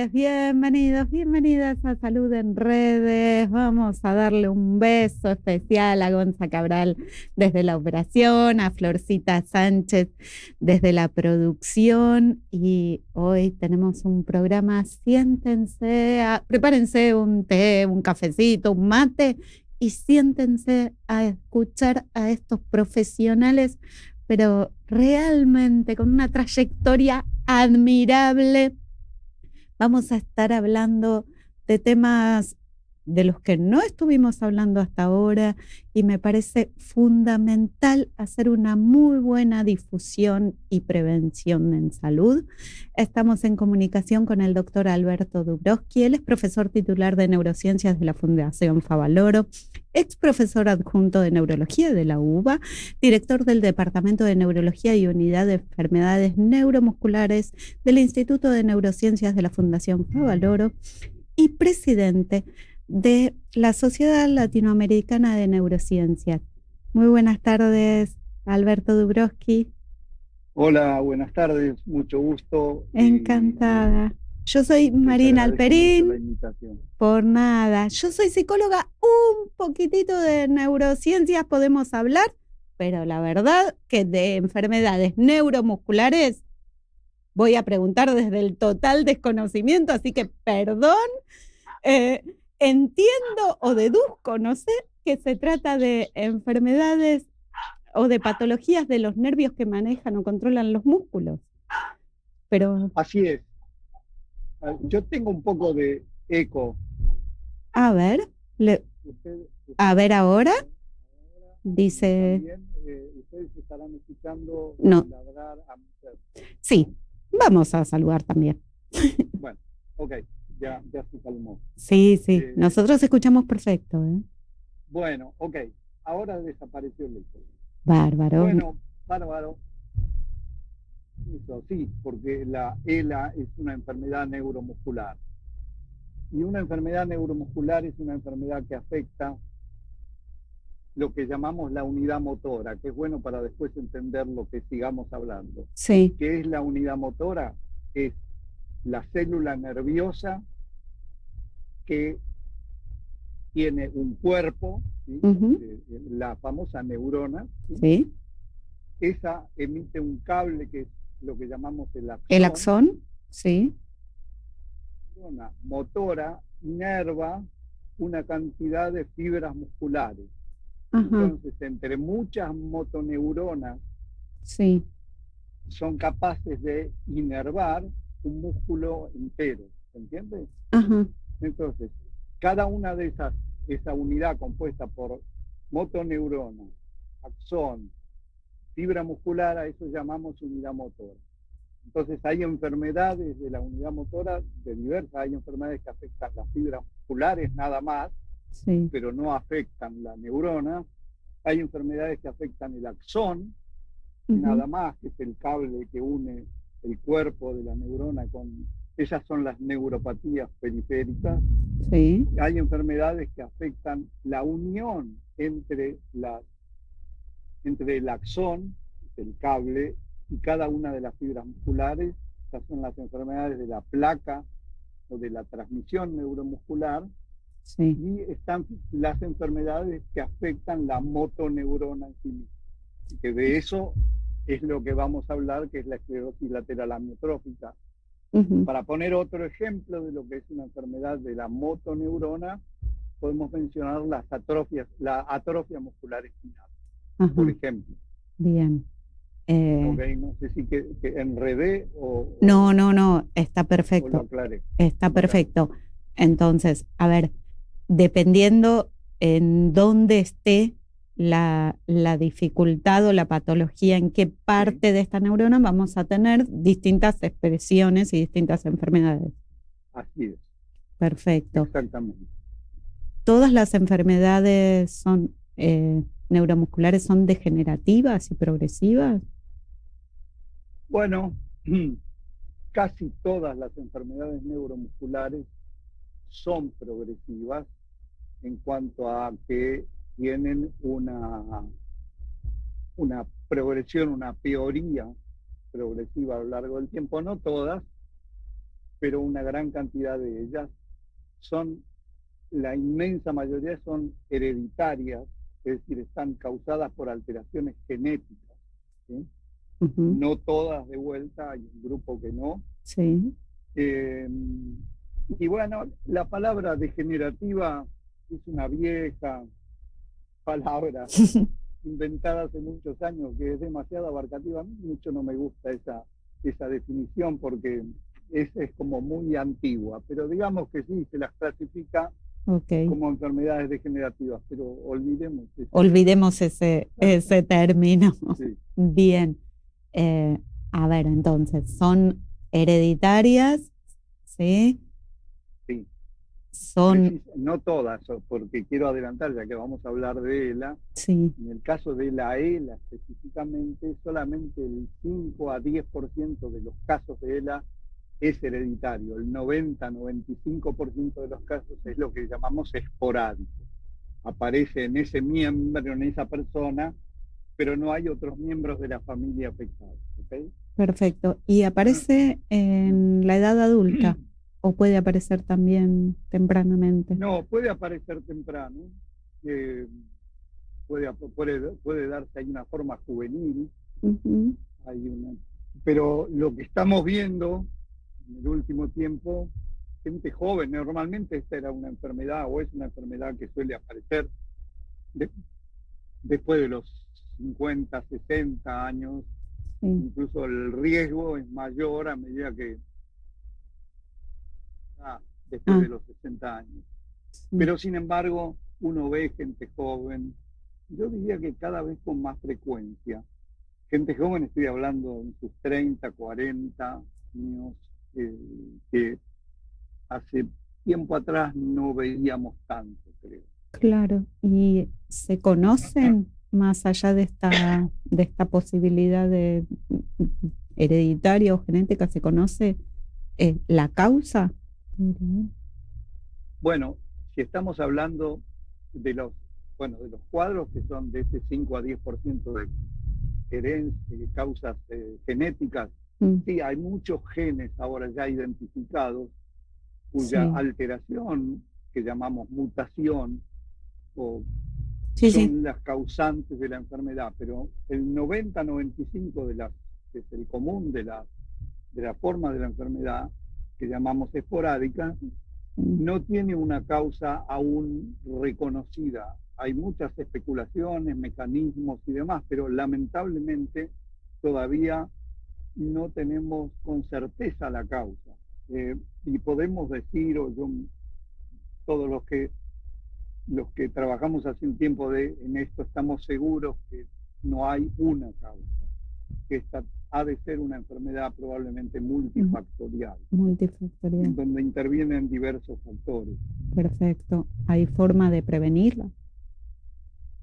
tardes, bienvenidos, bienvenidas a Salud en Redes. Vamos a darle un beso especial a Gonza Cabral desde la operación, a Florcita Sánchez desde la producción y hoy tenemos un programa, siéntense, prepárense un té, un cafecito, un mate y siéntense a escuchar a estos profesionales, pero realmente con una trayectoria admirable. Vamos a estar hablando de temas de los que no estuvimos hablando hasta ahora y me parece fundamental hacer una muy buena difusión y prevención en salud. Estamos en comunicación con el doctor Alberto Dubrovsky. Él es profesor titular de neurociencias de la Fundación Favaloro, ex profesor adjunto de neurología de la UBA, director del Departamento de Neurología y Unidad de Enfermedades Neuromusculares del Instituto de Neurociencias de la Fundación Favaloro y presidente de la Sociedad Latinoamericana de Neurociencias. Muy buenas tardes, Alberto Dubrovsky. Hola, buenas tardes, mucho gusto. Encantada. Yo soy Marina Alperín. Por nada. Yo soy psicóloga, un poquitito de neurociencias podemos hablar, pero la verdad que de enfermedades neuromusculares voy a preguntar desde el total desconocimiento, así que perdón. Entiendo o deduzco, no sé, que se trata de enfermedades o de patologías de los nervios que manejan o controlan los músculos. Pero así es. Yo tengo un poco de eco. A ver, a ver ahora. Dice. También, ustedes estarán escuchando no. Ladrar a mi perro. Sí, vamos a saludar también. Bueno, ok. Ya se calmó. Sí, nosotros escuchamos perfecto. Bueno, ok. Ahora desapareció el eco. Bárbaro. Bueno, bárbaro. Eso sí, porque la ELA es una enfermedad neuromuscular. Y una enfermedad neuromuscular es una enfermedad que afecta lo que llamamos la unidad motora, que es bueno para después entender lo que sigamos hablando. Sí. ¿Qué es la unidad motora? Es la célula nerviosa que tiene un cuerpo, ¿sí? La famosa neurona, ¿sí? Sí. Esa emite un cable que es lo que llamamos el axón. El axón, sí. La neurona motora inerva una cantidad de fibras musculares. Entonces, entre muchas motoneuronas, sí, son capaces de inervar un músculo entero, ¿se entiende? Entonces, cada una de esa unidad compuesta por motoneurona, axón, fibra muscular, a eso llamamos unidad motora. Entonces, hay enfermedades de la unidad motora de diversas, hay enfermedades que afectan las fibras musculares nada más, sí, pero no afectan la neurona. Hay enfermedades que afectan el axón, nada más, que es el cable que une el cuerpo de la neurona con... Esas son las neuropatías periféricas. Sí. Hay enfermedades que afectan la unión entre el axón, el cable, y cada una de las fibras musculares. Estas son las enfermedades de la placa o de la transmisión neuromuscular. Sí. Y están las enfermedades que afectan la motoneurona en sí misma. Y que de eso es lo que vamos a hablar, que es la esclerosis lateral amiotrófica. Para poner otro ejemplo de lo que es una enfermedad de la motoneurona, podemos mencionar la atrofia muscular espinal, por ejemplo. Bien. Okay, no sé si que enredé o... No, está perfecto. O lo aclaré. Está perfecto. Entonces, a ver, dependiendo en dónde esté la dificultad o la patología, en qué parte de esta neurona, vamos a tener distintas expresiones y distintas enfermedades. Así es. Perfecto. Exactamente. ¿Todas las enfermedades son neuromusculares son degenerativas y progresivas? Bueno, casi todas las enfermedades neuromusculares son progresivas en cuanto a que tienen una progresión, una teoría progresiva a lo largo del tiempo. No todas, pero una gran cantidad de ellas la inmensa mayoría son hereditarias, es decir, están causadas por alteraciones genéticas, ¿sí? No todas de vuelta, hay un grupo que no. Sí. Y bueno, la palabra degenerativa es una vieja palabra inventada hace muchos años que es demasiado abarcativa. A mí mucho no me gusta esa definición porque es como muy antigua, pero digamos que sí, se las clasifica como enfermedades degenerativas, pero olvidemos ese término. Sí. Bien. A ver, entonces, son hereditarias, ¿sí? Sí. Son... No todas, porque quiero adelantar, ya que vamos a hablar de ELA. Sí. En el caso de la ELA específicamente, solamente el 5 a 10% de los casos de ELA es hereditario. El 90-95% de los casos es lo que llamamos esporádico. Aparece en ese miembro, en esa persona, pero no hay otros miembros de la familia afectados. ¿Okay? Perfecto. ¿Y aparece en la edad adulta o puede aparecer también tempranamente? No, puede aparecer temprano. Puede darse, hay una forma juvenil. Pero lo que estamos viendo en el último tiempo, gente joven, normalmente esta era una enfermedad o es una enfermedad que suele aparecer después de los 50, 60 años. Sí. Incluso el riesgo es mayor a medida que después de los 60 años. Sí. Pero sin embargo, uno ve gente joven, yo diría que cada vez con más frecuencia. Gente joven, estoy hablando en sus 30, 40 años, que hace tiempo atrás no veíamos tanto, creo. Claro, ¿y se conocen más allá de esta posibilidad de hereditaria o genética? ¿Se conoce la causa? Bueno, si estamos hablando de los cuadros que son de ese 5 a 10% de herencia, de causas genéticas, sí, hay muchos genes ahora ya identificados cuya alteración, que llamamos mutación, son las causantes de la enfermedad, pero el 90-95% que es el común de la forma de la enfermedad, que llamamos esporádica, no tiene una causa aún reconocida. Hay muchas especulaciones, mecanismos y demás, pero lamentablemente todavía no tenemos con certeza la causa. Y podemos decir, todos los que trabajamos hace un tiempo en esto, estamos seguros que no hay una causa, que esta ha de ser una enfermedad probablemente multifactorial. Multifactorial. Donde intervienen diversos factores. Perfecto. ¿Hay forma de prevenirla?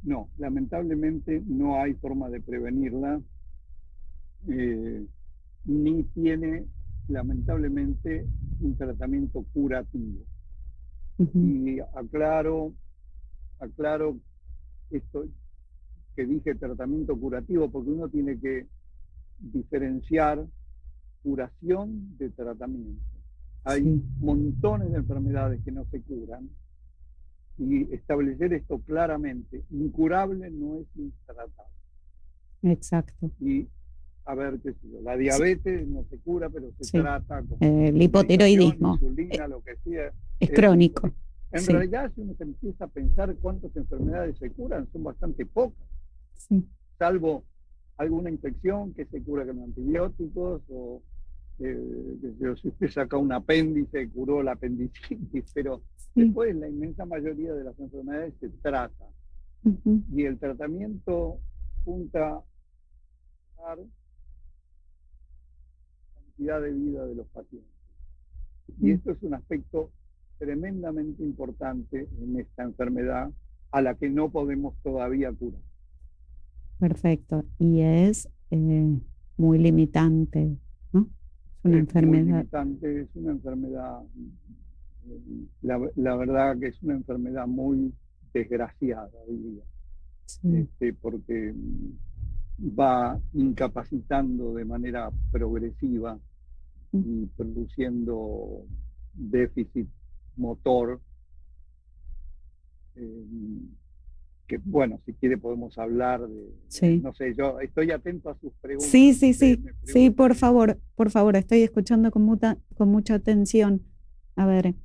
No, lamentablemente no hay forma de prevenirla, ni tiene lamentablemente un tratamiento curativo. Y aclaro esto que dije, tratamiento curativo, porque uno tiene que diferenciar curación de tratamiento. Hay montones de enfermedades que no se curan, y establecer esto claramente: incurable no es intratable. Exacto. Y a ver, qué sé yo, la diabetes no se cura, pero se trata con el hipotiroidismo, insulina, lo que sea. Es crónico. En realidad, si uno se empieza a pensar cuántas enfermedades se curan, son bastante pocas. Salvo alguna infección que se cura con antibióticos, o si usted saca un apéndice, curó la apendicitis, pero después la inmensa mayoría de las enfermedades se trata. Y el tratamiento apunta a dar cantidad de vida de los pacientes. Y esto es un aspecto tremendamente importante en esta enfermedad, a la que no podemos todavía curar. Perfecto. Y es muy limitante, ¿no? Es una enfermedad. Muy limitante, es una enfermedad, la verdad que es una enfermedad muy desgraciada, diría. Porque va incapacitando de manera progresiva y produciendo déficit motor, que bueno, si quiere podemos hablar de, no sé, yo estoy atento a sus preguntas. Sí, por favor, estoy escuchando con mucha atención. A ver,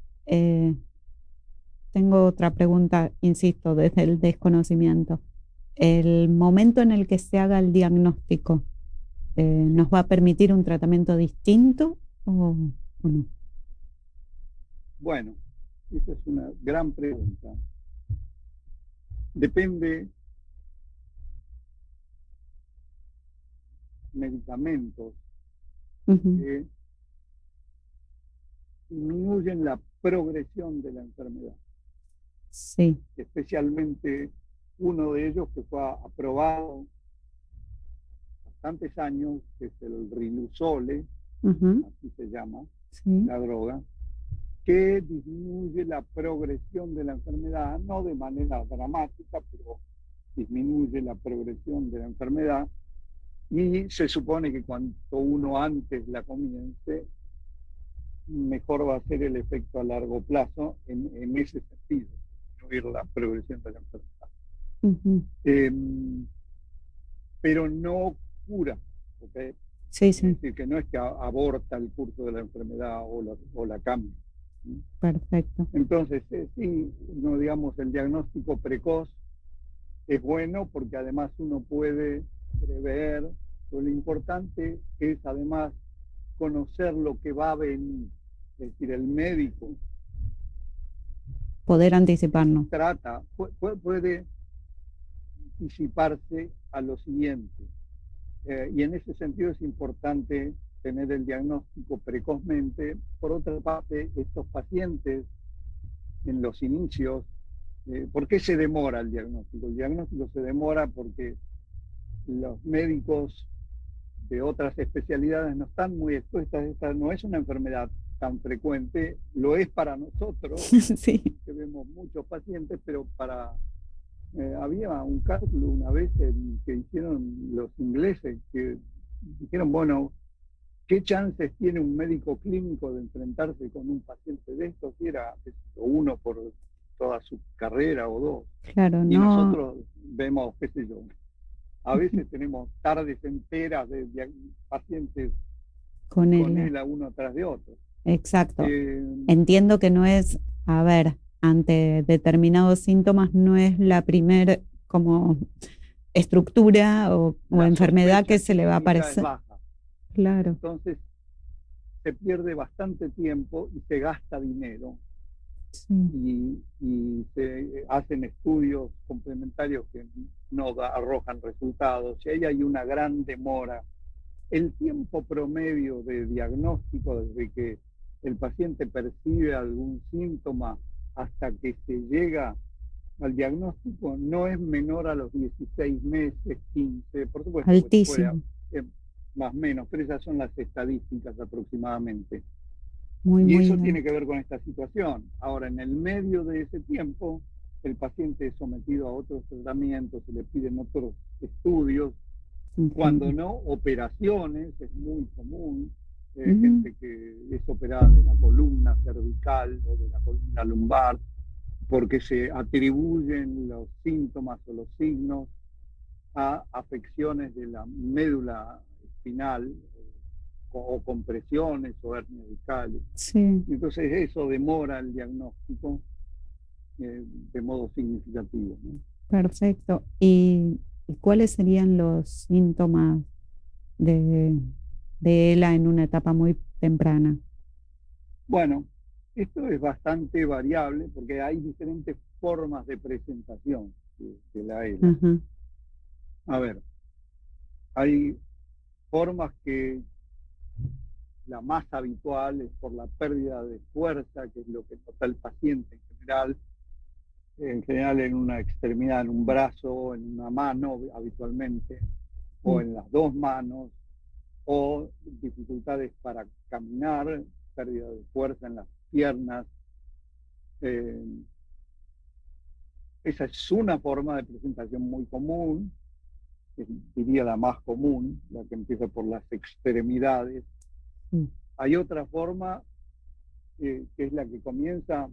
tengo otra pregunta, insisto, desde el desconocimiento. ¿El momento en el que se haga el diagnóstico nos va a permitir un tratamiento distinto o no? Bueno, esa es una gran pregunta. Depende medicamentos que disminuyen la progresión de la enfermedad. Sí. Especialmente uno de ellos que fue aprobado bastantes años, que es el Riluzole, así se llama, la droga, que disminuye la progresión de la enfermedad, no de manera dramática, pero disminuye la progresión de la enfermedad, y se supone que cuanto uno antes la comience, mejor va a ser el efecto a largo plazo en ese sentido, disminuir la progresión de la enfermedad. Pero no cura, ¿okay? Es decir, que no es que aborta el curso de la enfermedad o la cambia. Perfecto. Entonces, sí, no, digamos, el diagnóstico precoz es bueno porque además uno puede prever, pero lo importante es además conocer lo que va a venir. Es decir, el médico poder anticiparnos. Puede anticiparse a lo siguiente. Y en ese sentido es importante tener el diagnóstico precozmente. Por otra parte, estos pacientes en los inicios, ¿por qué se demora el diagnóstico? El diagnóstico se demora porque los médicos de otras especialidades no están muy expuestas. Esta no es una enfermedad tan frecuente, lo es para nosotros, sí, que vemos muchos pacientes, pero había un cálculo una vez que hicieron los ingleses, que dijeron, bueno, ¿qué chances tiene un médico clínico de enfrentarse con un paciente de estos? Y era uno por toda su carrera o dos. Claro, y nosotros vemos, qué sé yo, a veces tenemos tardes enteras de pacientes con él a uno tras de otro. Exacto. Entiendo que no es, a ver, ante determinados síntomas no es la primera como estructura o enfermedad que se le va a aparecer. Es baja. Claro. Entonces se pierde bastante tiempo y se gasta dinero. Sí. Y se hacen estudios complementarios que no arrojan resultados, y ahí hay una gran demora. El tiempo promedio de diagnóstico desde que el paciente percibe algún síntoma hasta que se llega al diagnóstico no es menor a los 16 meses, 15, por supuesto. Altísimo. Más o menos, pero esas son las estadísticas aproximadamente. Muy eso bien. tiene que ver con esta situación. Ahora, en el medio de ese tiempo, el paciente es sometido a otros tratamientos, se le piden otros estudios, cuando no, operaciones, es muy común, gente que es operada de la columna cervical o de la columna lumbar, porque se atribuyen los síntomas o los signos a afecciones de la médula espinal, o compresiones o hernias discales. Sí. Entonces eso demora el diagnóstico de modo significativo, ¿no? Perfecto. ¿Y cuáles serían los síntomas de ELA en una etapa muy temprana? Bueno, esto es bastante variable porque hay diferentes formas de presentación de la ELA. A ver, hay formas que la más habitual es por la pérdida de fuerza, que es lo que nota el paciente en general en una extremidad, en un brazo, en una mano habitualmente, o en las dos manos, o dificultades para caminar, pérdida de fuerza en las piernas. Esa es una forma de presentación muy común, diría la más común, la que empieza por las extremidades. Hay otra forma que es la que comienza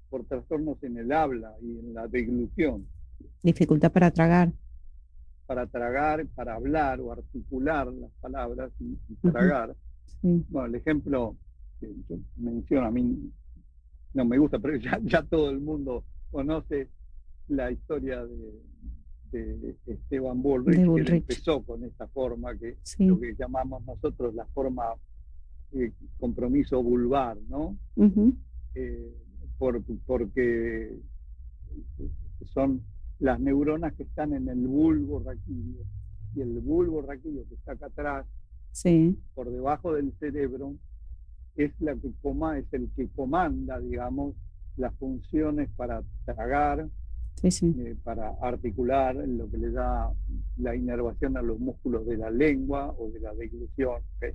por trastornos en el habla y en la deglución. Dificultad para tragar. Para tragar, para hablar o articular las palabras y tragar. Sí. Bueno, el ejemplo que yo menciono, a mí no me gusta, pero ya todo el mundo conoce la historia de Esteban Bullrich, que él empezó con esta forma, que lo que llamamos nosotros la forma compromiso vulvar, ¿no? Porque son las neuronas que están en el bulbo raquídeo, y el bulbo raquídeo que está acá atrás, por debajo del cerebro, es el que comanda, digamos, las funciones para tragar, para articular, lo que le da la inervación a los músculos de la lengua o de la deglución. ¿Okay?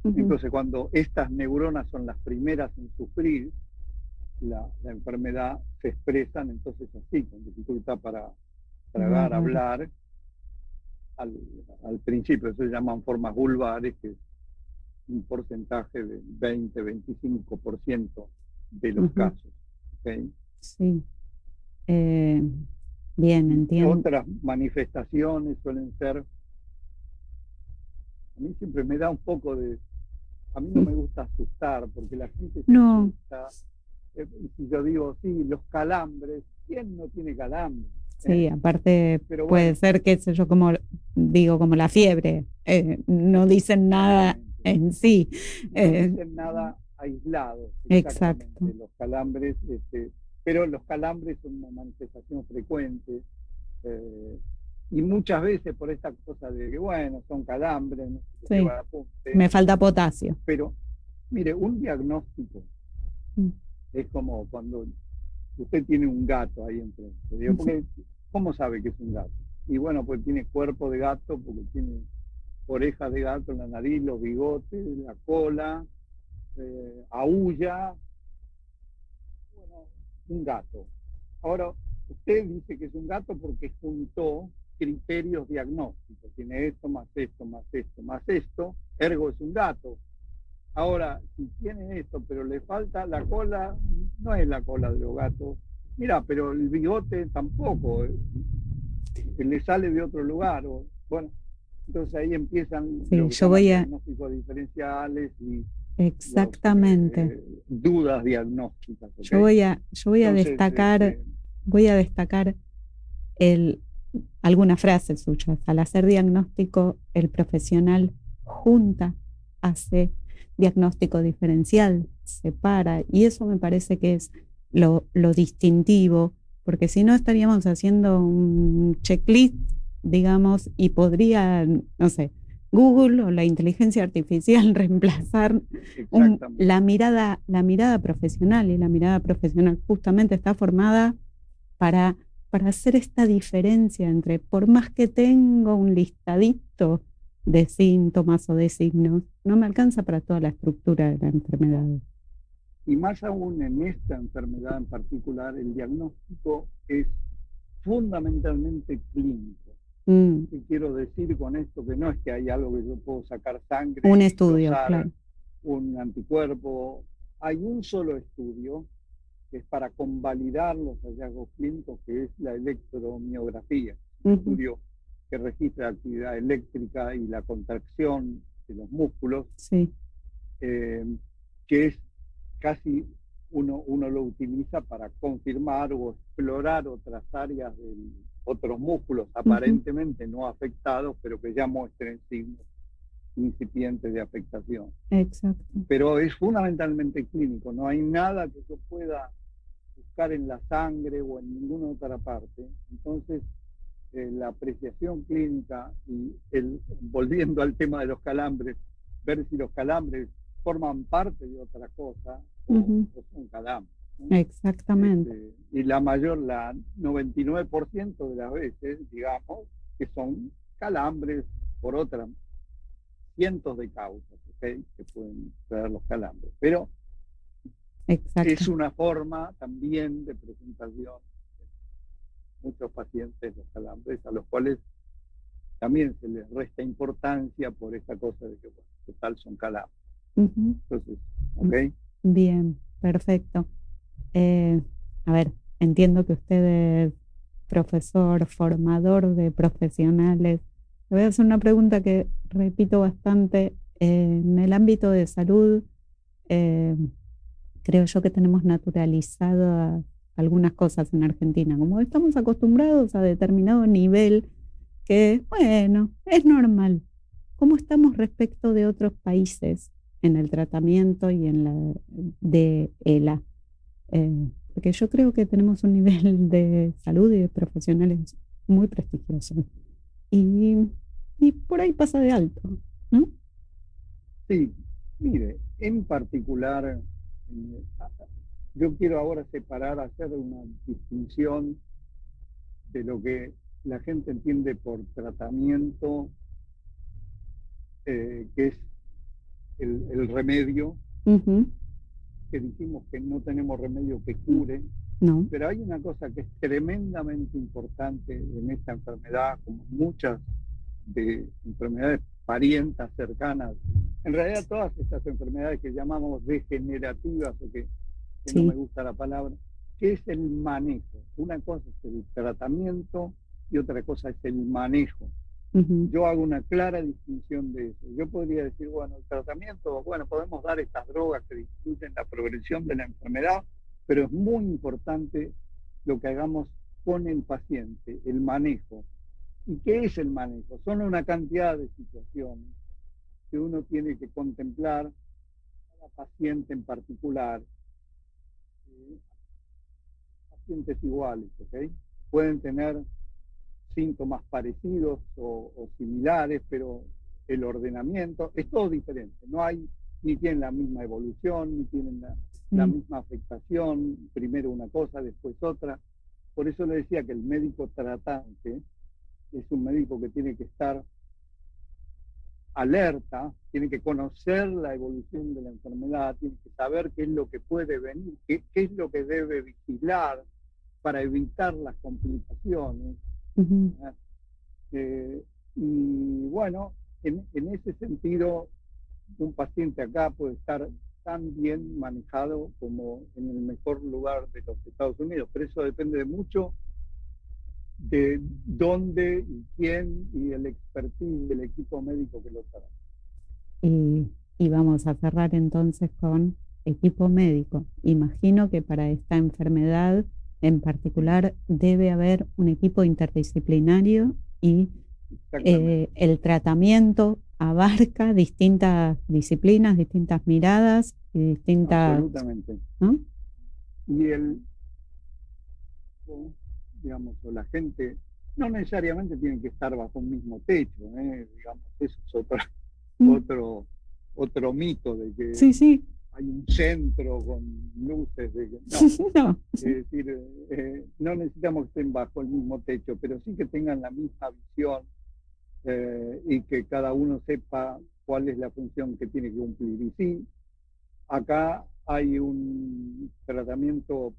Entonces, cuando estas neuronas son las primeras en sufrir la enfermedad, se expresan entonces así, con dificultad para tragar, hablar, al principio. Eso se llaman formas vulvares, que es un porcentaje de 20-25% de los casos. ¿Okay? Sí. Bien, entiendo. Otras manifestaciones suelen ser, a mí siempre me da un poco de, a mí no me gusta asustar, porque la gente se asusta. Si yo digo, sí, los calambres, ¿quién no tiene calambres? Sí, aparte pero puede ser, qué sé yo, como la fiebre, no dicen nada en sí. No dicen nada aislado. Exacto. Los calambres, pero los calambres son una manifestación frecuente, y muchas veces por esta cosa de que, bueno, son calambres, no se lleva apunte, me falta potasio. Pero, mire, un diagnóstico es como cuando usted tiene un gato ahí enfrente. Porque, ¿cómo sabe que es un gato? Y bueno, pues tiene cuerpo de gato, porque tiene orejas de gato en la nariz, los bigotes, la cola, aúlla. Bueno, un gato. Ahora, usted dice que es un gato porque juntó criterios diagnósticos. Tiene esto, más esto, más esto, más esto, ergo es un gato. Ahora, si tiene esto, pero le falta la cola, no es la cola de los gatos. Mira, pero el bigote tampoco, le sale de otro lugar. Bueno, entonces ahí empiezan los diagnósticos diferenciales y exactamente dudas diagnósticas. ¿Okay? Yo voy a destacar, algunas frases suyas. Al hacer diagnóstico, el profesional junta, hace diagnóstico diferencial, separa, y eso me parece que es lo distintivo, porque si no estaríamos haciendo un checklist, digamos, y podría, no sé, Google o la inteligencia artificial reemplazar la mirada profesional, y la mirada profesional justamente está formada para hacer esta diferencia entre, por más que tengo un listadito de síntomas o de signos, no me alcanza para toda la estructura de la enfermedad. Y más aún en esta enfermedad en particular, el diagnóstico es fundamentalmente clínico. ¿Qué quiero decir con esto? Que no es que hay algo que yo puedo sacar sangre, un estudio, claro, un anticuerpo. Hay un solo estudio que es para convalidar los hallazgos clínicos, que es la electromiografía, un estudio que registra la actividad eléctrica y la contracción de los músculos, que es casi uno lo utiliza para confirmar o explorar otras áreas de otros músculos aparentemente no afectados, pero que ya muestren signos incipientes de afectación. Exacto. Pero es fundamentalmente clínico, no hay nada que yo pueda buscar en la sangre o en ninguna otra parte. Entonces, la apreciación clínica y volviendo al tema de los calambres, ver si los calambres forman parte de otra cosa o son calambres, ¿no? Exactamente. Y la 99% de las veces, digamos, que son calambres por otras cientos de causas, ¿okay? Que pueden traer los calambres. Pero es una forma también de presentación de muchos pacientes los calambres, a los cuales también se les resta importancia por esta cosa de que, bueno, que tal son calambres. Entonces, ¿ok? Bien, perfecto. A ver, entiendo que usted es profesor, formador de profesionales. Le voy a hacer una pregunta que repito bastante. En el ámbito de salud, eh, creo yo que tenemos naturalizadas algunas cosas en Argentina, como estamos acostumbrados a determinado nivel que, bueno, es normal. ¿Cómo estamos respecto de otros países en el tratamiento y en la de ELA? Porque yo creo que tenemos un nivel de salud y de profesionales muy prestigioso. Y, y por ahí pasa de alto, ¿no? Sí, mire, en particular, yo quiero ahora separar, hacer una distinción de lo que la gente entiende por tratamiento, que es el remedio, que dijimos que no tenemos remedio que cure, No. pero hay una cosa que es tremendamente importante en esta enfermedad, como muchas de enfermedades parientas, cercanas, en realidad todas estas enfermedades que llamamos degenerativas, o que sí, no me gusta la palabra, que es el manejo. Una cosa es el tratamiento y otra cosa es el manejo. Yo hago una clara distinción de eso. Yo podría decir, bueno, el tratamiento, bueno, podemos dar estas drogas que disminuyen la progresión de la enfermedad, pero es muy importante lo que hagamos con el paciente, el manejo. ¿Y qué es el manejo? Son una cantidad de situaciones que uno tiene que contemplar cada paciente en particular. Pacientes iguales, ¿ok? Pueden tener síntomas parecidos o similares, pero el ordenamiento es todo diferente. No hay, ni tienen la misma evolución, ni tienen la misma afectación, primero una cosa, después otra. Por eso le decía que el médico tratante es un médico que tiene que estar alerta, tiene que conocer la evolución de la enfermedad, tiene que saber qué es lo que puede venir, qué es lo que debe vigilar para evitar las complicaciones. Y bueno, en ese sentido, un paciente acá puede estar tan bien manejado como en el mejor lugar de los Estados Unidos, pero eso depende mucho de dónde y quién y el expertise del equipo médico que lo trata. Y vamos a cerrar entonces con equipo médico. Imagino que para esta enfermedad en particular debe haber un equipo interdisciplinario y el tratamiento abarca distintas disciplinas, distintas miradas y distintas... Absolutamente. ¿no? Y digamos, o la gente no necesariamente tiene que estar bajo un mismo techo, digamos, eso es otro mito de que sí. Hay un centro con luces. No. Es decir, no necesitamos que estén bajo el mismo techo, pero sí que tengan la misma visión y que cada uno sepa cuál es la función que tiene que cumplir. Y sí, acá hay un tratamiento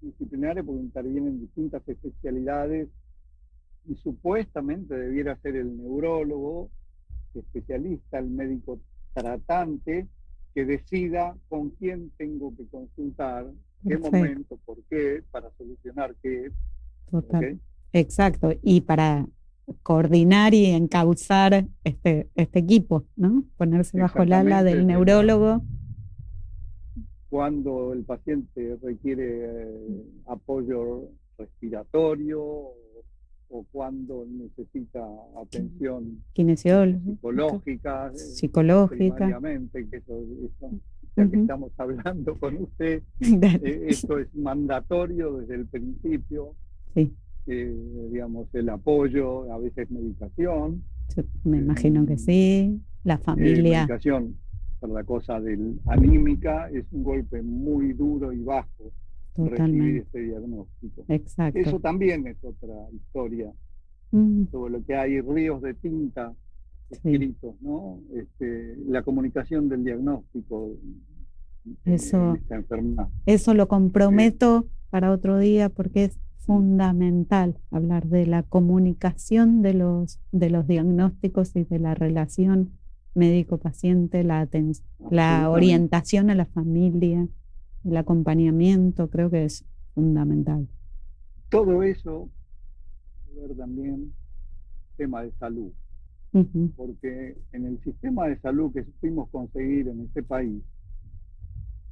disciplinario porque intervienen distintas especialidades y supuestamente debiera ser el neurólogo, especialista, el médico tratante, que decida con quién tengo que consultar, qué momento, por qué, para solucionar qué. Total. ¿Okay? Exacto. Y para coordinar y encauzar este equipo, ¿no? Ponerse bajo el ala del neurólogo. Cuando el paciente requiere apoyo respiratorio o cuando necesita atención psicológica, primariamente, que eso ya que estamos hablando con usted, esto es mandatorio desde el principio, digamos, el apoyo, a veces medicación. Me imagino que sí, la familia. Medicación para la cosa del anímica es un golpe muy duro y bajo. Recibir este diagnóstico. Exacto. Eso también es otra historia sobre lo que hay ríos de tinta escritos, ¿no? La comunicación del diagnóstico de esta enfermedad. Eso lo comprometo para otro día porque es fundamental hablar de la comunicación de los diagnósticos y de la relación médico-paciente, la orientación a la familia, el acompañamiento, creo que es fundamental. Todo eso, ver también tema de salud, porque en el sistema de salud que supimos conseguir en este país,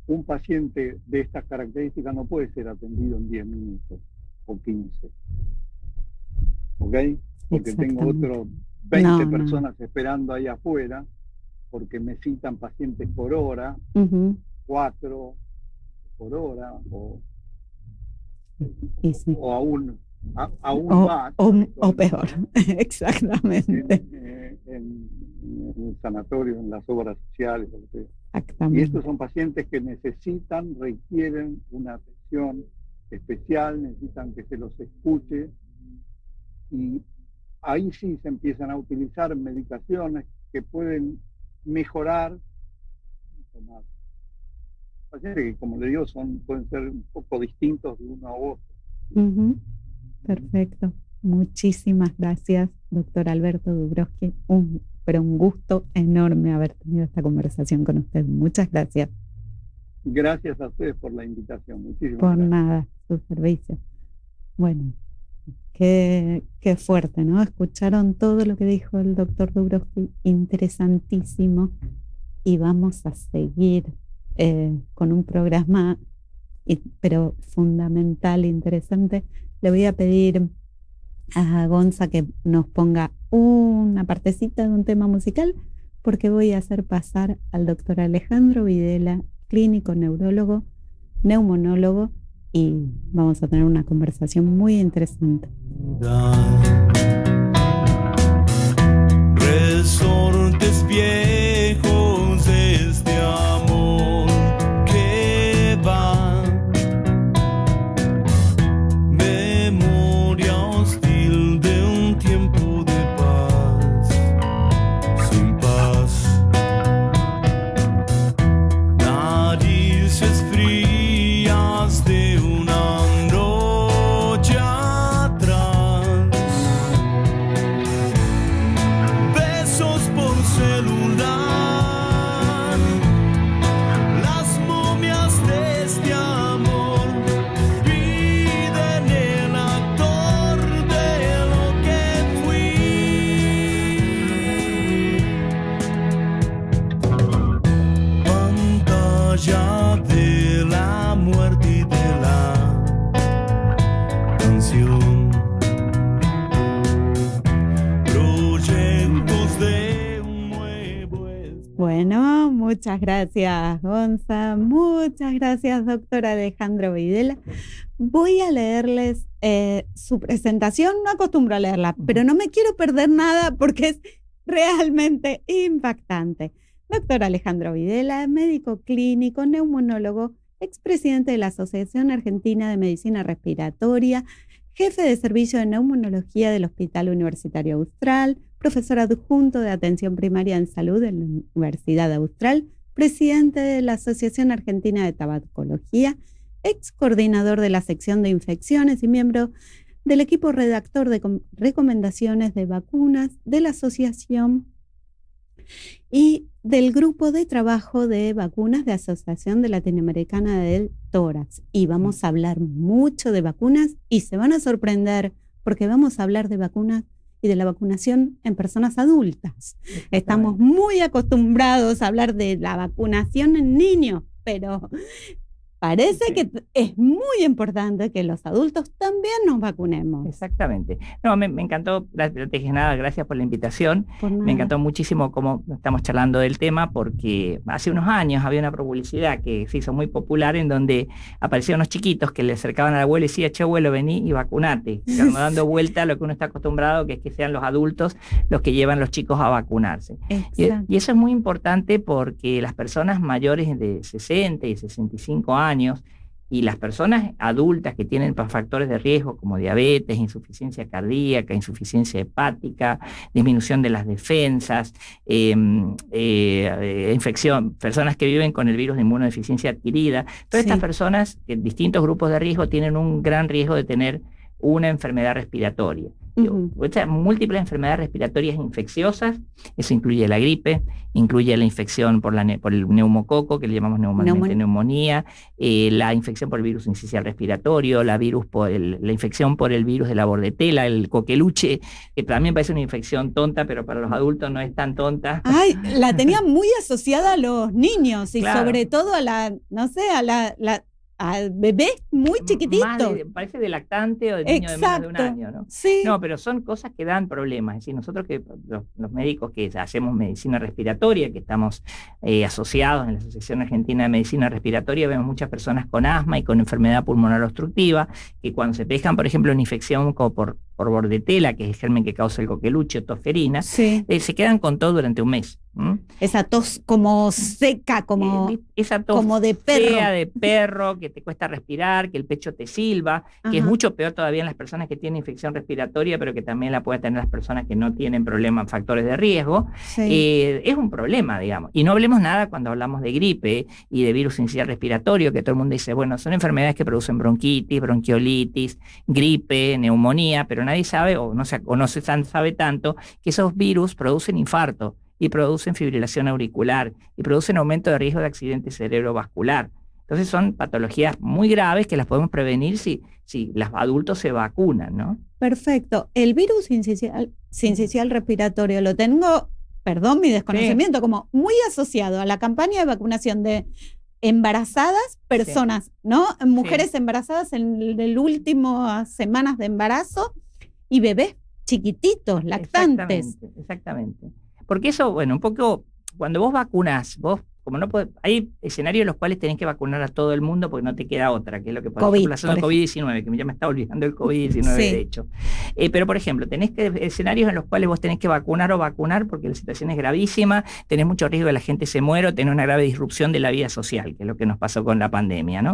un paciente de estas características no puede ser atendido en 10 minutos o 15. ¿Ok? Porque tengo otros 20 personas esperando ahí afuera, porque me citan pacientes por hora, 4 por hora, o aún más. O peor, exactamente. En el sanatorio, en las obras sociales. Exactamente. Y estos son pacientes que requieren una atención especial, necesitan que se los escuche, y ahí sí se empiezan a utilizar medicaciones que pueden mejorar. Pacientes que, como le digo, pueden ser un poco distintos de uno a otro. Perfecto. Muchísimas gracias, doctor Alberto Dubrovsky. Pero un gusto enorme haber tenido esta conversación con usted. Muchas gracias. Gracias a ustedes por la invitación. Muchísimas gracias. Por nada, su servicio. Bueno, qué fuerte, ¿no? Escucharon todo lo que dijo el doctor Dubrovsky, interesantísimo. Y vamos a seguir con un programa, pero fundamental, interesante. Le voy a pedir a Gonza que nos ponga una partecita de un tema musical, porque voy a hacer pasar al doctor Alejandro Videla, clínico neurólogo, neumonólogo, y vamos a tener una conversación muy interesante. Resortes viejos de este amor que va, memoria hostil de un tiempo de paz, sin paz, narices frías de una noche atrás, besos por celular, las momias de este amor piden el actor de lo que fui, pantalla de la muerte y de la canción, proyectos de un nuevo Bueno, muchas gracias, Gonza. Muchas gracias, doctor Alejandro Videla. Voy a leerles su presentación. No acostumbro a leerla, pero no me quiero perder nada porque es realmente impactante. Doctor Alejandro Videla, médico clínico, neumonólogo, expresidente de la Asociación Argentina de Medicina Respiratoria, jefe de servicio de neumonología del Hospital Universitario Austral, profesor adjunto de atención primaria en salud de la Universidad Austral, presidente de la Asociación Argentina de Tabacología, ex coordinador de la sección de infecciones y miembro del equipo redactor de recomendaciones de vacunas de la asociación y del grupo de trabajo de vacunas de Asociación de Latinoamericana del Tórax. Y vamos a hablar mucho de vacunas y se van a sorprender porque vamos a hablar de vacunas y de la vacunación en personas adultas. Estamos muy acostumbrados a hablar de la vacunación en niños, pero parece que es muy importante que los adultos también nos vacunemos. Exactamente. No, me encantó, gracias por la invitación. Me encantó muchísimo cómo estamos charlando del tema, porque hace unos años había una publicidad que se hizo muy popular en donde aparecían unos chiquitos que le acercaban al abuelo y decían: che, abuelo, vení y vacunate. Dando vuelta a lo que uno está acostumbrado, que es que sean los adultos los que llevan a los chicos a vacunarse. Y eso es muy importante porque las personas mayores de 60 y 65 años y las personas adultas que tienen factores de riesgo como diabetes, insuficiencia cardíaca, insuficiencia hepática, disminución de las defensas, infección, personas que viven con el virus de inmunodeficiencia adquirida, todas estas personas en distintos grupos de riesgo tienen un gran riesgo de tener una enfermedad respiratoria. Múltiples enfermedades respiratorias infecciosas, eso incluye la gripe, incluye la infección por el neumococo, que le llamamos neumonía, la infección por el virus incisional respiratorio, la infección por el virus de la bordetela, el coqueluche, que también parece una infección tonta, pero para los adultos no es tan tonta. Ay, la tenía muy asociada a los niños y claro. Sobre todo a bebés muy chiquititos. Parece de lactante o de niño Exacto. de menos de un año, ¿no? Sí. No, pero son cosas que dan problemas. Es decir, nosotros los médicos que hacemos medicina respiratoria, que estamos asociados en la Asociación Argentina de Medicina Respiratoria, vemos muchas personas con asma y con enfermedad pulmonar obstructiva, que cuando se pescan, por ejemplo, una infección como por bordetela, que es el germen que causa el coqueluche o tosferina, se quedan con todo durante un mes. Esa tos como seca, esa tos como de perro. Fea de perro, que te cuesta respirar, que el pecho te silba, que es mucho peor todavía en las personas que tienen infección respiratoria, pero que también la pueden tener las personas que no tienen problemas, factores de riesgo. Es un problema, digamos. Y no hablemos nada cuando hablamos de gripe y de virus incisional respiratorio, que todo el mundo dice, bueno, son enfermedades que producen bronquitis, bronquiolitis, gripe, neumonía, pero nadie sabe, o no se sabe tanto, que esos virus producen infarto y producen fibrilación auricular y producen aumento de riesgo de accidente cerebrovascular. Entonces son patologías muy graves que las podemos prevenir si los adultos se vacunan, ¿no? Perfecto. El virus sincicial respiratorio lo tengo, perdón mi desconocimiento, como muy asociado a la campaña de vacunación de embarazadas, personas, ¿no? Mujeres embarazadas en las últimas semanas de embarazo y bebés chiquititos, lactantes. Exactamente. Porque eso, bueno, un poco, cuando vos vacunás, como no podés, hay escenarios en los cuales tenés que vacunar a todo el mundo porque no te queda otra, que es lo que pasa con el COVID-19, que ya me está olvidando el COVID-19 de hecho. Pero, por ejemplo, tenés escenarios en los cuales vos tenés que vacunar porque la situación es gravísima, tenés mucho riesgo de que la gente se muera o tenés una grave disrupción de la vida social, que es lo que nos pasó con la pandemia, ¿no?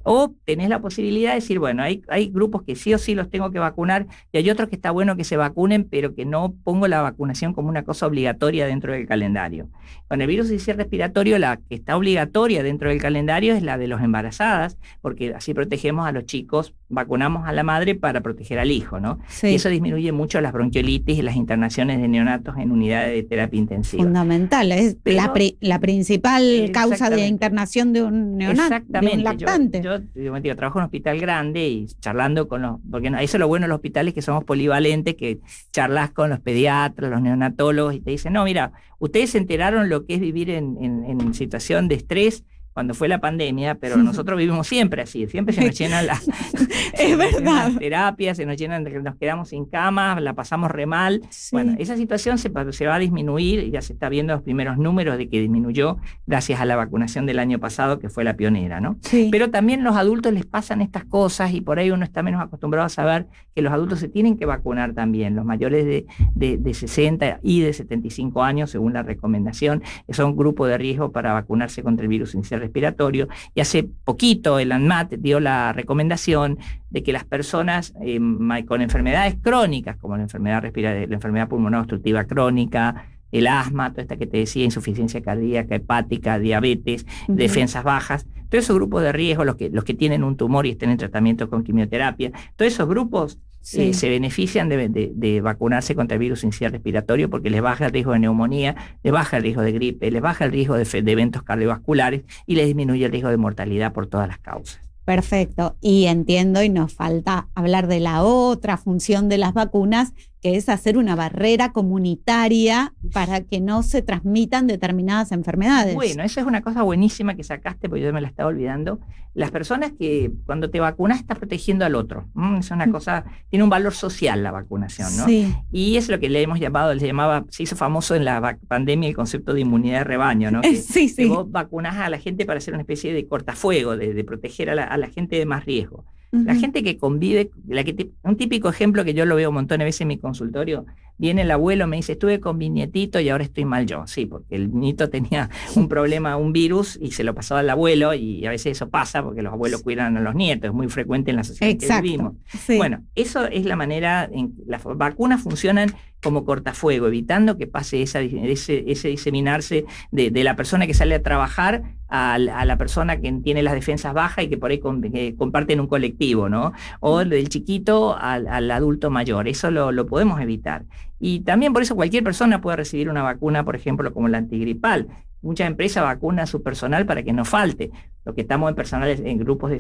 O tenés la posibilidad de decir, bueno, hay grupos que sí o sí los tengo que vacunar y hay otros que está bueno que se vacunen, pero que no pongo la vacunación como una cosa obligatoria dentro del calendario. Con el virus sincicial respiratorio, la que está obligatoria dentro del calendario es la de los embarazadas, porque así protegemos a los chicos, vacunamos a la madre para proteger al hijo, ¿no? Y eso disminuye mucho las bronquiolitis y las internaciones de neonatos en unidades de terapia intensiva. Fundamental, es la principal causa de internación de un neonato, de un lactante. Yo trabajo en un hospital grande y charlando con porque eso es lo bueno de los hospitales, que somos polivalentes, que charlas con los pediatras, los neonatólogos, y te dicen, no, mira, ustedes se enteraron lo que es vivir en situación de estrés cuando fue la pandemia, pero nosotros vivimos siempre así, siempre se nos llenan las terapias, nos quedamos sin cama, la pasamos re mal. Bueno, esa situación se va a disminuir, y ya se está viendo los primeros números de que disminuyó gracias a la vacunación del año pasado, que fue la pionera, ¿no? Pero también los adultos les pasan estas cosas, y por ahí uno está menos acostumbrado a saber que los adultos se tienen que vacunar también, los mayores de 60 y de 75 años, según la recomendación, son grupo de riesgo para vacunarse contra el virus sincicial respiratorio, y hace poquito el ANMAT dio la recomendación de que las personas con enfermedades crónicas, como la enfermedad pulmonar obstructiva crónica, el asma, toda esta que te decía, insuficiencia cardíaca, hepática, diabetes, defensas bajas, todos esos grupos de riesgo, los que tienen un tumor y estén en tratamiento con quimioterapia, todos esos grupos se benefician de vacunarse contra el virus sincicial respiratorio, porque les baja el riesgo de neumonía, les baja el riesgo de gripe, les baja el riesgo de eventos cardiovasculares y les disminuye el riesgo de mortalidad por todas las causas. Perfecto, y entiendo, y nos falta hablar de la otra función de las vacunas, que es hacer una barrera comunitaria para que no se transmitan determinadas enfermedades. Bueno, esa es una cosa buenísima que sacaste, porque yo me la estaba olvidando. Las personas que cuando te vacunas estás protegiendo al otro. Es una cosa, tiene un valor social la vacunación, ¿no? Y es lo que le hemos llamado, se hizo famoso en la pandemia el concepto de inmunidad de rebaño, ¿no? Que vos vacunás a la gente para hacer una especie de cortafuego, de proteger a la gente de más riesgo. La gente que convive, un típico ejemplo que yo lo veo un montón de veces en mi consultorio, viene el abuelo, me dice, estuve con mi nietito y ahora estoy mal yo. Sí, porque el nieto tenía un problema, un virus, y se lo pasó al abuelo, y a veces eso pasa porque los abuelos cuidan a los nietos, es muy frecuente en la sociedad en que vivimos. Sí. Bueno, eso es la manera en que las vacunas funcionan como cortafuego, evitando que pase ese diseminarse de la persona que sale a trabajar a la persona que tiene las defensas bajas y que por ahí comparten un colectivo, ¿no? O del chiquito al adulto mayor. Eso lo podemos evitar. Y también por eso cualquier persona puede recibir una vacuna, por ejemplo, como la antigripal. Muchas empresas vacunan a su personal para que no falte. Los que estamos en personales, en grupos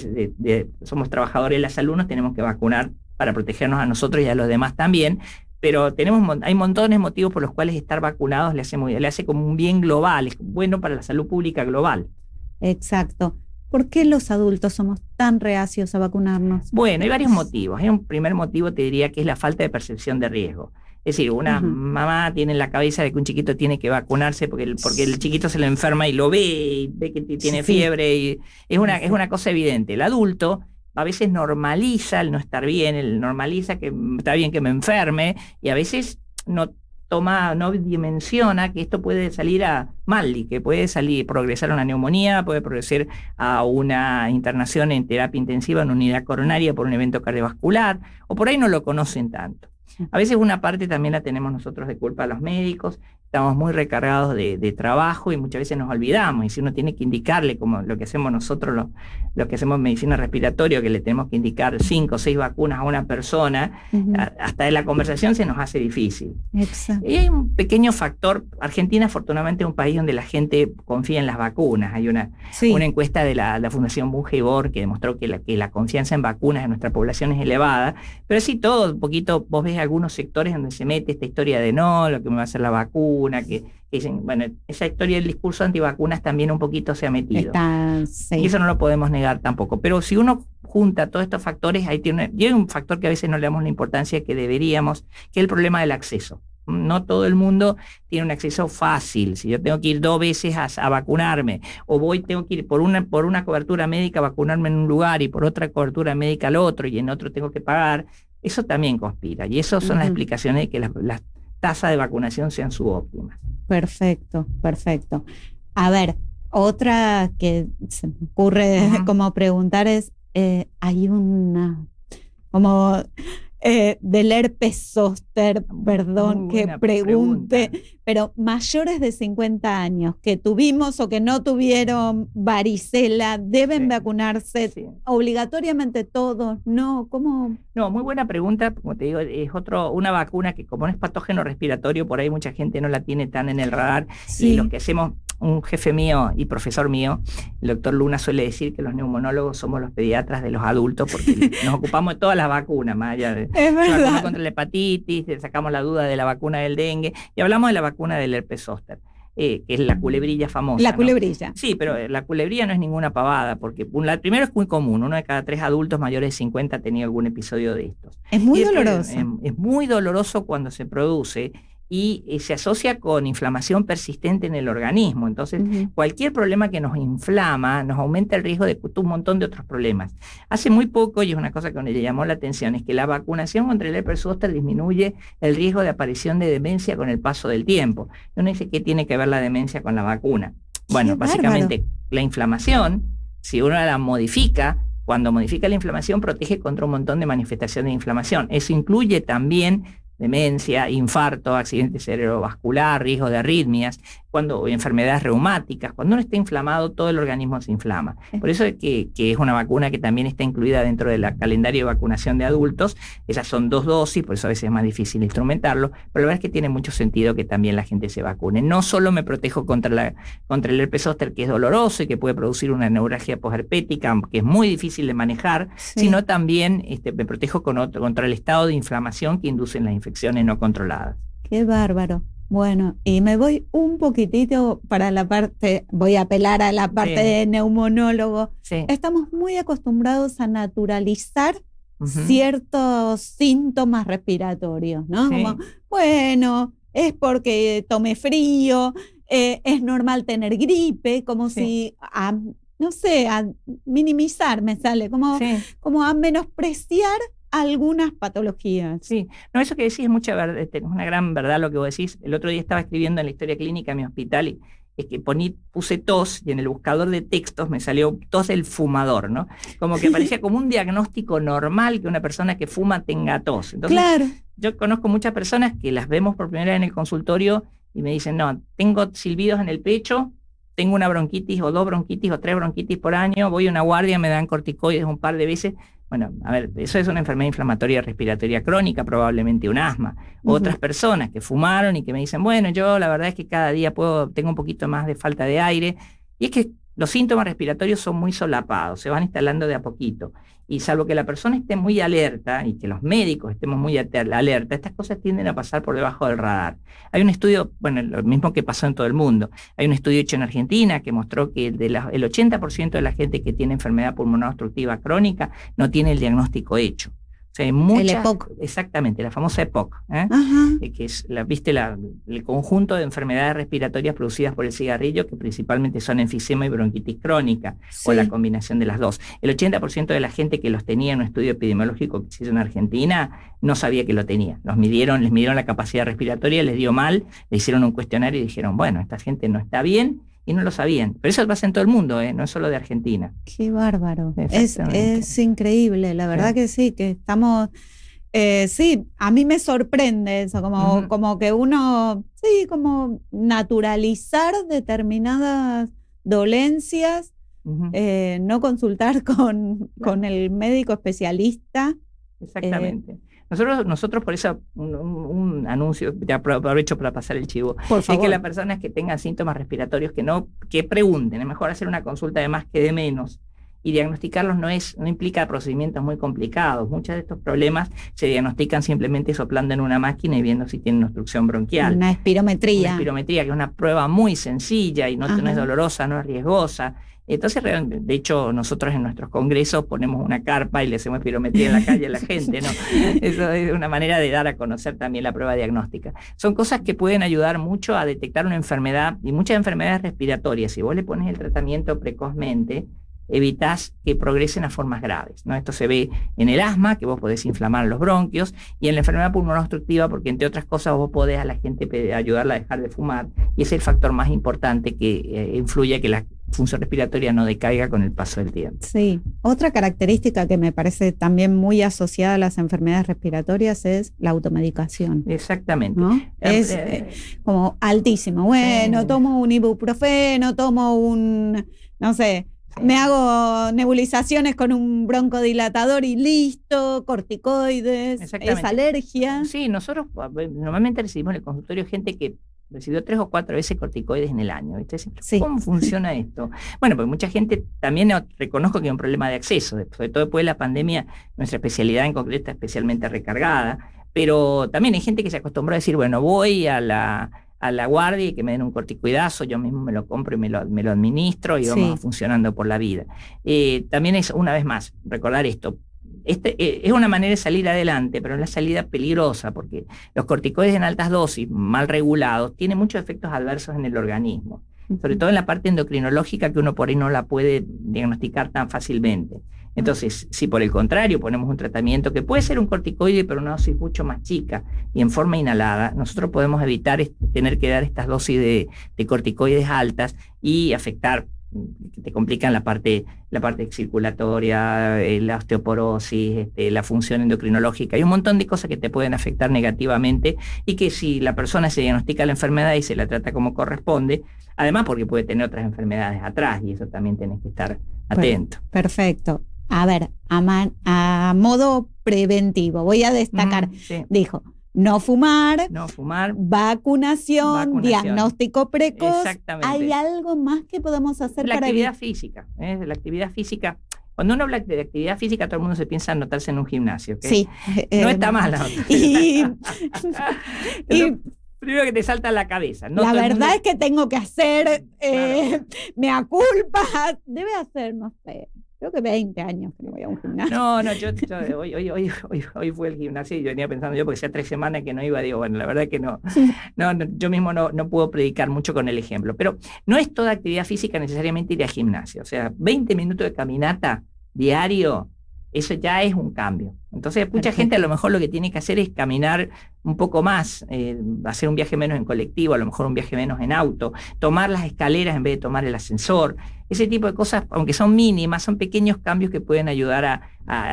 somos trabajadores de la salud, nos tenemos que vacunar para protegernos a nosotros y a los demás también. Pero hay montones de motivos por los cuales estar vacunados le hace como un bien global, es bueno para la salud pública global. Exacto. ¿Por qué los adultos somos tan reacios a vacunarnos? Bueno, hay varios motivos. Hay un primer motivo, te diría, que es la falta de percepción de riesgo. Es decir, una mamá tiene en la cabeza de que un chiquito tiene que vacunarse porque el chiquito se le enferma y lo ve, y ve que tiene fiebre, y es una cosa evidente. El adulto a veces normaliza el no estar bien, normaliza que está bien que me enferme, y a veces no dimensiona que esto puede salir mal, y que puede progresar a una neumonía, puede progresar a una internación en terapia intensiva en unidad coronaria por un evento cardiovascular, o por ahí no lo conocen tanto. A veces una parte también la tenemos nosotros de culpa a los médicos, estamos muy recargados de trabajo y muchas veces nos olvidamos, y si uno tiene que indicarle, como lo que hacemos nosotros, los que hacemos medicina respiratoria, que le tenemos que indicar 5 o 6 vacunas a una persona, hasta en la conversación se nos hace difícil. Exacto. Y hay un pequeño factor. Argentina afortunadamente es un país donde la gente confía en las vacunas. Hay una encuesta de la Fundación Bunge y Bor que demostró que la confianza en vacunas en nuestra población es elevada, pero así todo, un poquito, vos ves algunos sectores donde se mete esta historia de no, lo que me va a hacer la vacuna, que dicen, bueno, esa historia del discurso antivacunas también un poquito se ha metido. Y eso no lo podemos negar tampoco. Pero si uno junta todos estos factores, y hay un factor que a veces no le damos la importancia que deberíamos, que es el problema del acceso. No todo el mundo tiene un acceso fácil. Si yo tengo que ir 2 veces a vacunarme, o tengo que ir por una cobertura médica a vacunarme en un lugar y por otra cobertura médica al otro, y en otro tengo que pagar, eso también conspira. Y eso son las explicaciones de que las tasas de vacunación sean subóptimas. Perfecto. A ver, otra que se me ocurre como preguntar es, hay una, como del herpes zóster, perdón que pregunte, pero mayores de 50 años que tuvimos o que no tuvieron varicela, ¿deben vacunarse obligatoriamente todos? ¿No? ¿Cómo? No, muy buena pregunta. Como te digo, es una vacuna que como no es patógeno respiratorio, por ahí mucha gente no la tiene tan en el radar. Y los que hacemos, un jefe mío y profesor mío, el doctor Luna, suele decir que los neumonólogos somos los pediatras de los adultos porque nos ocupamos de todas las vacunas, más allá de la vacuna contra la hepatitis, sacamos la duda de la vacuna del dengue, y hablamos de la vacuna del herpes zóster, que es la culebrilla famosa. La culebrilla. ¿No? Sí, pero la culebrilla no es ninguna pavada, porque primero es muy común, 1 de cada 3 adultos mayores de 50 ha tenido algún episodio de estos. Es muy doloroso. Es muy doloroso cuando se produce, y se asocia con inflamación persistente en el organismo. Entonces, cualquier problema que nos inflama nos aumenta el riesgo de un montón de otros problemas. Hace muy poco, y es una cosa que me llamó la atención, es que la vacunación contra el herpes zóster disminuye el riesgo de aparición de demencia con el paso del tiempo. Uno dice, ¿qué tiene que ver la demencia con la vacuna? Bueno, básicamente, la inflamación, si uno la modifica, cuando modifica la inflamación, protege contra un montón de manifestaciones de inflamación. Eso incluye también demencia, infarto, accidente cerebrovascular, riesgo de arritmias, enfermedades reumáticas. Cuando uno está inflamado, todo el organismo se inflama. Por eso es que es una vacuna que también está incluida dentro del calendario de vacunación de adultos. Esas son 2 dosis, por eso a veces es más difícil instrumentarlo, pero la verdad es que tiene mucho sentido que también la gente se vacune. No solo me protejo contra el herpes zóster, que es doloroso y que puede producir una neuralgia posherpética, que es muy difícil de manejar, sino también me protejo contra el estado de inflamación que inducen las infecciones no controladas. Qué bárbaro. Bueno, y me voy un poquitito para la parte, voy a apelar a la parte de neumonólogo. Estamos muy acostumbrados a naturalizar ciertos síntomas respiratorios, ¿no? Como, bueno, es porque tomé frío, es normal tener gripe, como si, no sé, a minimizar me sale, como a menospreciar algunas patologías. Sí, no, eso que decís es mucha verdad, es una gran verdad lo que vos decís. El otro día estaba escribiendo en la historia clínica de mi hospital y es que puse tos y en el buscador de textos me salió tos del fumador, ¿no? Como que parecía como un diagnóstico normal que una persona que fuma tenga tos. Entonces, claro. Yo conozco muchas personas que las vemos por primera vez en el consultorio y me dicen, no, tengo silbidos en el pecho, tengo una bronquitis o 2 bronquitis o 3 bronquitis por año, voy a una guardia, me dan corticoides un par de veces. Bueno, a ver, eso es una enfermedad inflamatoria respiratoria crónica, probablemente un asma. Otras personas que fumaron y que me dicen, bueno, yo la verdad es que cada día tengo un poquito más de falta de aire. Y es que los síntomas respiratorios son muy solapados, se van instalando de a poquito. Y salvo que la persona esté muy alerta y que los médicos estemos muy alerta, estas cosas tienden a pasar por debajo del radar. Hay un estudio, bueno, lo mismo que pasó en todo el mundo. Hay un estudio hecho en Argentina que mostró que el 80% de la gente que tiene enfermedad pulmonar obstructiva crónica no tiene el diagnóstico hecho. O sea, hay muchas, el EPOC. Exactamente, la famosa EPOC, que es el conjunto de enfermedades respiratorias producidas por el cigarrillo, que principalmente son enfisema y bronquitis crónica, o la combinación de las dos. El 80% de la gente que los tenía en un estudio epidemiológico que se hizo en Argentina no sabía que lo tenía. Les midieron la capacidad respiratoria, les dio mal, le hicieron un cuestionario y dijeron, bueno, esta gente no está bien, y no lo sabían. Pero eso pasa en todo el mundo, no es solo de Argentina. Qué bárbaro. Es increíble, la verdad que sí, que estamos... sí, a mí me sorprende eso, como que uno, sí, como naturalizar determinadas dolencias, no consultar con el médico especialista. Exactamente. Nosotros por eso, un anuncio, ya aprovecho para pasar el chivo, por favor. Es que las personas que tengan síntomas respiratorios que pregunten, es mejor hacer una consulta de más que de menos, y diagnosticarlos no implica procedimientos muy complicados. Muchos de estos problemas se diagnostican simplemente soplando en una máquina y viendo si tienen obstrucción bronquial. Una espirometría. Una espirometría, que es una prueba muy sencilla y no es dolorosa, no es riesgosa. Entonces, de hecho, nosotros en nuestros congresos ponemos una carpa y le hacemos espirometría en la calle a la gente, ¿no? Eso es una manera de dar a conocer también la prueba diagnóstica. Son cosas que pueden ayudar mucho a detectar una enfermedad, y muchas enfermedades respiratorias. Si vos le pones el tratamiento precozmente, evitás que progresen a formas graves, ¿no? Esto se ve en el asma, que vos podés inflamar los bronquios, y en la enfermedad pulmonar obstructiva, porque entre otras cosas vos podés a la gente ayudarla a dejar de fumar, y es el factor más importante que influye a que la función respiratoria no decaiga con el paso del tiempo. Sí, otra característica que me parece también muy asociada a las enfermedades respiratorias es la automedicación. Exactamente. ¿No? Es como altísimo. Bueno, tomo un ibuprofeno, no sé, me hago nebulizaciones con un broncodilatador y listo, corticoides, es alergia. Sí, nosotros normalmente recibimos en el consultorio gente que recibió 3 o 4 veces corticoides en el año. ¿Viste? ¿Cómo funciona esto? Bueno, pues mucha gente también reconozco que hay un problema de acceso, sobre todo después de la pandemia, nuestra especialidad en concreto está especialmente recargada, pero también hay gente que se acostumbró a decir, bueno, voy a la guardia y que me den un corticoidazo, yo mismo me lo compro y me lo administro y vamos funcionando por la vida. También es, una vez más, recordar esto, es una manera de salir adelante, pero es la salida peligrosa, porque los corticoides en altas dosis, mal regulados, tienen muchos efectos adversos en el organismo, sobre todo en la parte endocrinológica, que uno por ahí no la puede diagnosticar tan fácilmente. Entonces, si por el contrario ponemos un tratamiento que puede ser un corticoide, pero una dosis mucho más chica y en forma inhalada, nosotros podemos evitar tener que dar estas dosis de corticoides altas y afectar, que te complican la parte circulatoria, la osteoporosis, la función endocrinológica. Hay un montón de cosas que te pueden afectar negativamente y que si la persona se diagnostica la enfermedad y se la trata como corresponde, además porque puede tener otras enfermedades atrás y eso también tenés que estar atento. Perfecto. A ver, a modo preventivo, voy a destacar, dijo, no fumar, vacunación, diagnóstico precoz. Exactamente. ¿Hay algo más que podemos hacer para actividad física? La actividad física. Cuando uno habla de actividad física, todo el mundo se piensa en anotarse en un gimnasio. ¿Okay? Sí. No está mal. Primero que te salta a la cabeza. No la verdad es que tengo que hacer, mea culpa, debe hacer, no sé. Creo que 20 años que no voy a un gimnasio. No, yo hoy fue el gimnasio y yo venía pensando porque hacía 3 semanas que no iba, digo, bueno, la verdad que no, yo mismo no puedo predicar mucho con el ejemplo, pero no es toda actividad física necesariamente ir al gimnasio, o sea, 20 minutos de caminata diario eso ya es un cambio. Entonces, mucha gente a lo mejor lo que tiene que hacer es caminar un poco más, hacer un viaje menos en colectivo, a lo mejor un viaje menos en auto, tomar las escaleras en vez de tomar el ascensor. Ese tipo de cosas, aunque son mínimas, son pequeños cambios que pueden ayudar a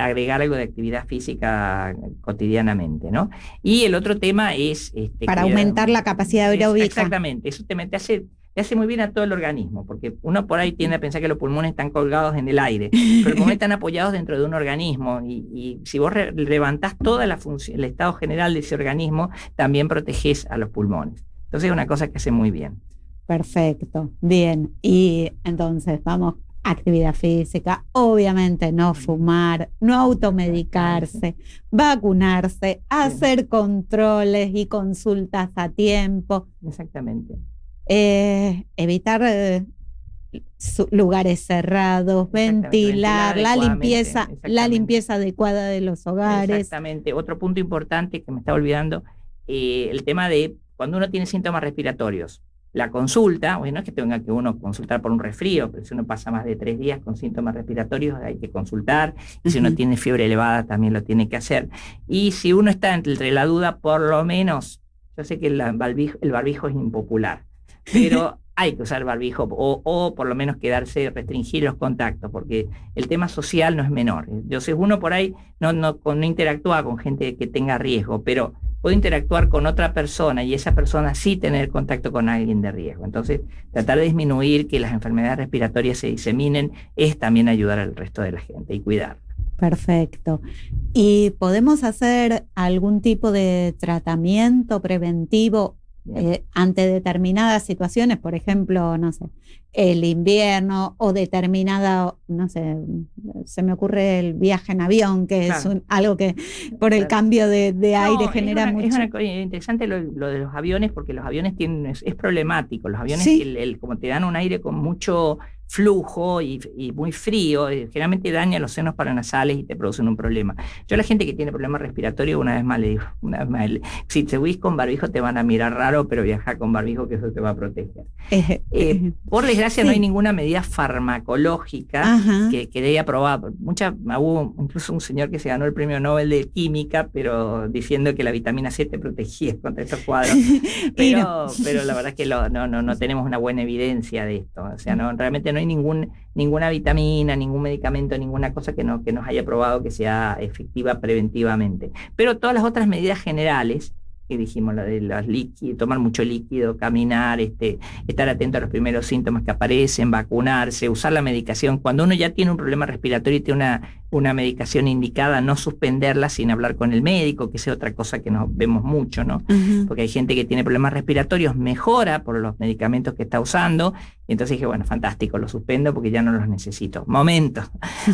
agregar algo de actividad física cotidianamente, ¿no? Y el otro tema es... para aumentar la capacidad aeróbica. Exactamente, eso te hace muy bien a todo el organismo, porque uno por ahí tiende a pensar que los pulmones están colgados en el aire, pero los pulmones están apoyados dentro de un organismo, y si vos levantás toda la función, el estado general de ese organismo, también protegés a los pulmones. Entonces es una cosa que hace muy bien. Perfecto, bien. Y entonces vamos, actividad física, obviamente no fumar, no automedicarse, vacunarse, hacer controles y consultas a tiempo. Exactamente. Evitar lugares cerrados, ventilar, la limpieza adecuada de los hogares. Exactamente. Otro punto importante que me estaba olvidando, el tema de cuando uno tiene síntomas respiratorios. La consulta, bueno, no es que tenga que uno consultar por un resfrío, pero si uno pasa más de 3 días con síntomas respiratorios hay que consultar, y si uno tiene fiebre elevada también lo tiene que hacer. Y si uno está entre la duda, por lo menos, yo sé que el barbijo es impopular, pero hay que usar barbijo o por lo menos restringir los contactos, porque el tema social no es menor. Yo sé, uno por ahí no interactúa con gente que tenga riesgo, pero puede interactuar con otra persona y esa persona sí tener contacto con alguien de riesgo. Entonces, tratar de disminuir que las enfermedades respiratorias se diseminen es también ayudar al resto de la gente y cuidar. Perfecto. ¿Y podemos hacer algún tipo de tratamiento preventivo ante determinadas situaciones? Por ejemplo, no sé, el invierno o determinada, no sé, se me ocurre el viaje en avión, que es algo que por el cambio de aire genera mucho. Es una cosa interesante lo de los aviones, porque los aviones es problemático. Los aviones, como te dan un aire con mucho flujo y muy frío, generalmente daña los senos paranasales y te producen un problema. Yo a la gente que tiene problemas respiratorios, una vez más le digo, si te subís con barbijo te van a mirar raro, pero viaja con barbijo, que eso te va a proteger. Por desgracia no hay ninguna medida farmacológica que haya aprobado. Hubo incluso un señor que se ganó el premio Nobel de Química, pero diciendo que la vitamina C te protegía contra estos cuadros. Pero la verdad es que no tenemos una buena evidencia de esto. O sea, realmente no hay ninguna vitamina, ningún medicamento, ninguna cosa que nos haya probado que sea efectiva preventivamente. Pero todas las otras medidas generales que dijimos, la de los líquidos, tomar mucho líquido, caminar, estar atento a los primeros síntomas que aparecen, vacunarse, usar la medicación. Cuando uno ya tiene un problema respiratorio y tiene una medicación indicada, no suspenderla sin hablar con el médico, que es otra cosa que nos vemos mucho, ¿no? Porque hay gente que tiene problemas respiratorios, mejora por los medicamentos que está usando, y entonces dije, bueno, fantástico, lo suspendo porque ya no los necesito. Momento.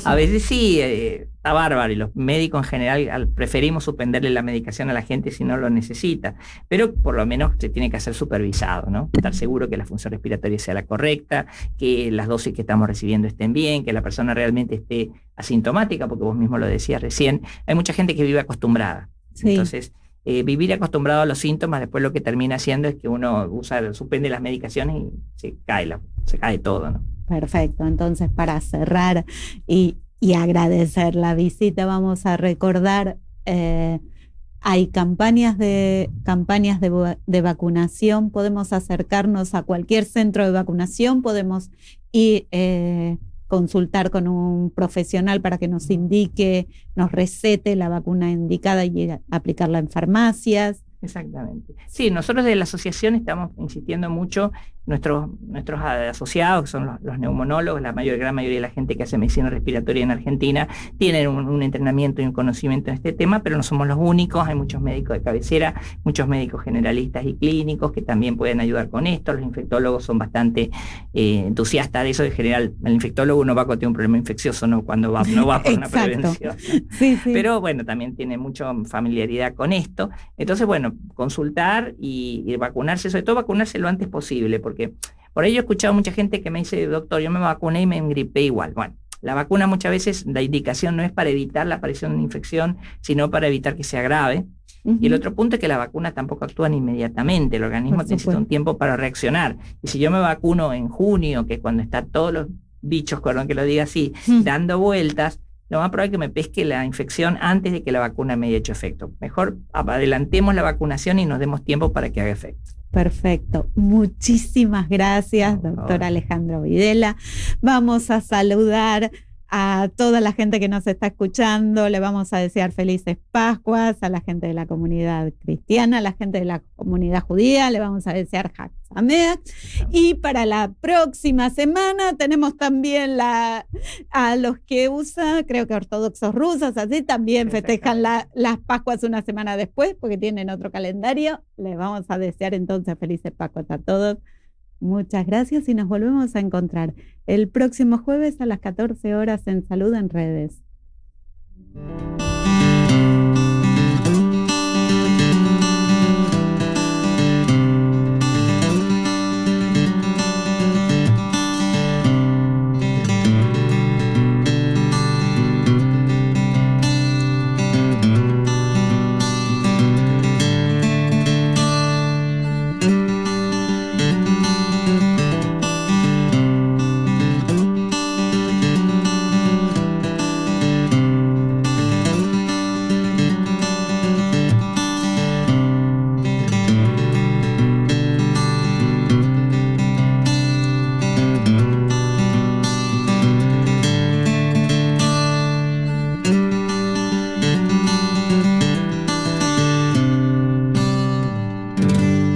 A veces sí, está bárbaro, y los médicos en general preferimos suspenderle la medicación a la gente si no lo necesita, pero por lo menos se tiene que hacer supervisado, ¿no? Estar seguro que la función respiratoria sea la correcta, que las dosis que estamos recibiendo estén bien, que la persona realmente esté asintomática, porque vos mismo lo decías recién. Hay mucha gente que vive acostumbrada. Entonces, vivir acostumbrado a los síntomas, después lo que termina haciendo es que uno suspende las medicaciones y se cae todo, ¿no? Perfecto. Entonces, para cerrar y agradecer la visita, vamos a recordar, hay campañas de vacunación, podemos acercarnos a cualquier centro de vacunación, podemos ir consultar con un profesional para que nos indique, nos recete la vacuna indicada y aplicarla en farmacias. Exactamente. Sí, nosotros de la asociación estamos insistiendo mucho, nuestros asociados, que son los neumonólogos, gran mayoría de la gente que hace medicina respiratoria en Argentina, tienen un entrenamiento y un conocimiento en este tema, pero no somos los únicos, hay muchos médicos de cabecera, muchos médicos generalistas y clínicos que también pueden ayudar con esto. Los infectólogos son bastante entusiastas de eso. En general, el infectólogo no va cuando tiene un problema infeccioso, no va por una prevención. Sí. Pero bueno, también tiene mucha familiaridad con esto. Entonces, bueno, consultar y vacunarse, sobre todo vacunarse lo antes posible, porque por ahí yo he escuchado mucha gente que me dice, doctor, yo me vacuné y me engripé igual. Bueno, la vacuna muchas veces, la indicación no es para evitar la aparición de una infección, sino para evitar que se agrave. Y el otro punto es que la vacuna tampoco actúa inmediatamente, el organismo necesita un tiempo para reaccionar. Y si yo me vacuno en junio, que es cuando están todos los bichos, perdón que lo diga así, dando vueltas, lo más probable es que me pesque la infección antes de que la vacuna me haya hecho efecto. Mejor adelantemos la vacunación y nos demos tiempo para que haga efecto. Perfecto. Muchísimas gracias, doctor Alejandro Videla. Vamos a saludar a toda la gente que nos está escuchando. Le vamos a desear felices Pascuas a la gente de la comunidad cristiana, a la gente de la comunidad judía. Le vamos a desear Hag Sameach. Y para la próxima semana tenemos también a los que usan, creo que ortodoxos rusos, así también festejan las Pascuas una semana después porque tienen otro calendario. Les vamos a desear entonces felices Pascuas a todos. Muchas gracias y nos volvemos a encontrar el próximo jueves a las 14 horas en Salud en Redes.